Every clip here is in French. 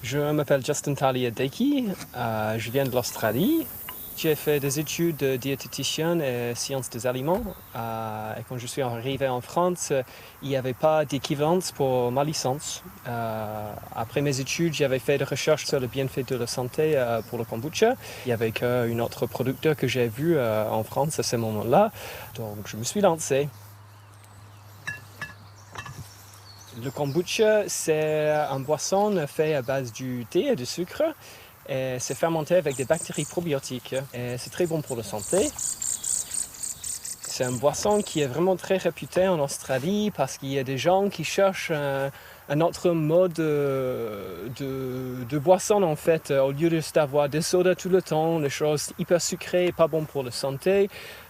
Je m'appelle Justin Talia-Deki, je viens de l'Australie. J'ai fait des études de diététicien et sciences des aliments. Et quand je suis arrivé en France, il n'y avait pas d'équivalence pour ma licence. Après mes études, j'avais fait des recherches sur le bienfait de la santé pour le kombucha. Il y avait qu'un autre producteur que j'ai vu en France à ce moment-là. Donc je me suis lancé. Le kombucha, c'est une boisson faite à base du thé et du sucre. Et c'est fermenté avec des bactéries probiotiques. Et c'est très bon pour la santé. C'est une boisson qui est vraiment très réputée en Australie parce qu'il y a des gens qui cherchent un autre mode de boisson en fait. Au lieu de d'avoir des sodas tout le temps, des choses hyper sucrées et pas bon pour la santé,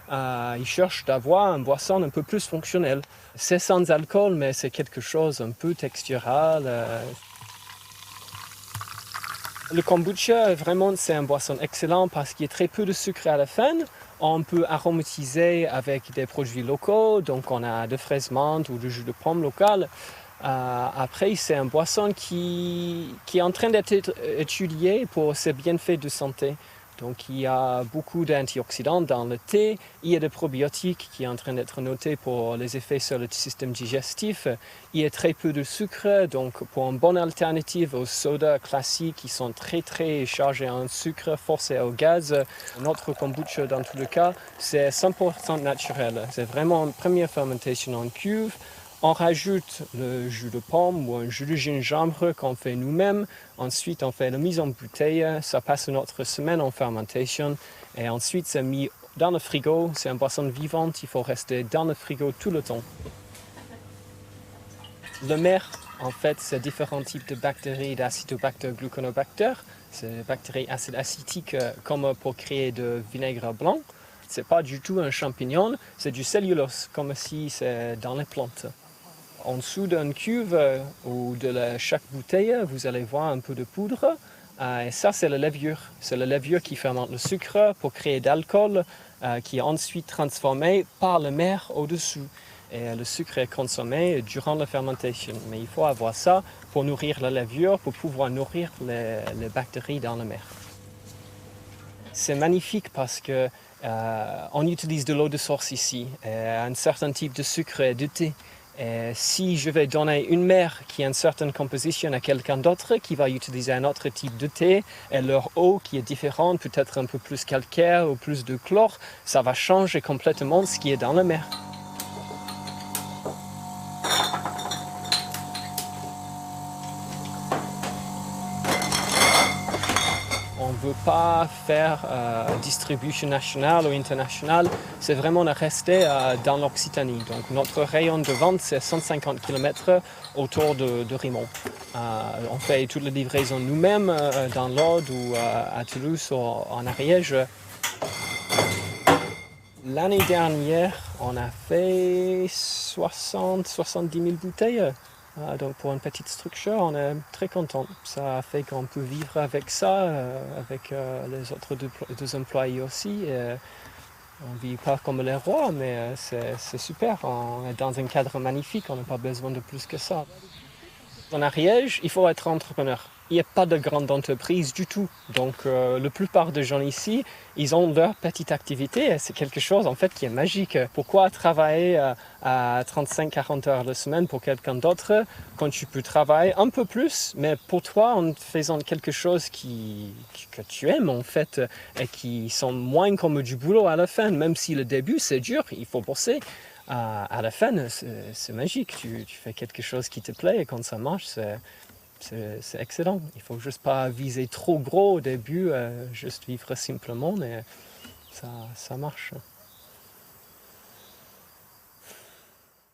ils cherchent d'avoir une boisson un peu plus fonctionnelle. C'est sans alcool, mais c'est quelque chose un peu textural. Le kombucha, vraiment, c'est une boisson excellente parce qu'il y a très peu de sucre à la fin. On peut aromatiser avec des produits locaux, donc on a de fraises menthe ou du jus de pomme local. Après, c'est une boisson qui est en train d'être étudiée pour ses bienfaits de santé. Donc, il y a beaucoup d'antioxydants dans le thé. Il y a des probiotiques qui sont en train d'être notés pour les effets sur le système digestif. Il y a très peu de sucre, donc pour une bonne alternative aux sodas classiques qui sont très chargés en sucre forcé au gaz, notre kombucha dans tous les cas, c'est 100% naturel. C'est vraiment une première fermentation en cuve. On rajoute le jus de pomme ou un jus de gingembre qu'on fait nous-mêmes. Ensuite, on fait la mise en bouteille. Ça passe une autre semaine en fermentation. Et ensuite, c'est mis dans le frigo. C'est une boisson vivante. Il faut rester dans le frigo tout le temps. Le mer, en fait, c'est différents types de bactéries, d'Acidobacter, Gluconobacter. C'est des bactéries acides acétiques comme pour créer de vinaigre blanc. C'est pas du tout un champignon, c'est du cellulose, comme si c'est dans les plantes. En dessous d'une cuve ou de chaque bouteille, vous allez voir un peu de poudre. Et ça, c'est la levure. C'est la levure qui fermente le sucre pour créer de l'alcool qui est ensuite transformé par le mer au-dessous. Et le sucre est consommé durant la fermentation. Mais il faut avoir ça pour nourrir la levure, pour pouvoir nourrir les bactéries dans la mer. C'est magnifique parce que on utilise de l'eau de source ici, un certain type de sucre et de thé. Et si je vais donner une mer qui a une certaine composition à quelqu'un d'autre qui va utiliser un autre type de thé et leur eau qui est différente, peut-être un peu plus calcaire ou plus de chlore, ça va changer complètement ce qui est dans la mer. On ne veut pas faire distribution nationale ou internationale, c'est vraiment de rester dans l'Occitanie. Donc notre rayon de vente, c'est 150 km autour de Rimont. On fait toutes les livraisons nous-mêmes dans l'Aude ou à Toulouse ou en Ariège. L'année dernière, on a fait 60-70 000 bouteilles. Donc pour une petite structure, on est très content. Ça fait qu'on peut vivre avec ça, avec les autres deux employés aussi. On ne vit pas comme les rois, mais c'est super. On est dans un cadre magnifique, on n'a pas besoin de plus que ça. En Ariège, il faut être entrepreneur. Il n'y a pas de grande entreprise du tout. Donc la plupart des gens ici, ils ont leur petite activité et c'est quelque chose en fait qui est magique. Pourquoi travailler à 35-40 heures la semaine pour quelqu'un d'autre quand tu peux travailler un peu plus, mais pour toi en faisant quelque chose que tu aimes en fait et qui sont moins comme du boulot à la fin, même si le début c'est dur, il faut bosser. À la fin, c'est magique. Tu fais quelque chose qui te plaît et quand ça marche, c'est excellent. Il ne faut juste pas viser trop gros au début, juste vivre simplement, mais ça marche.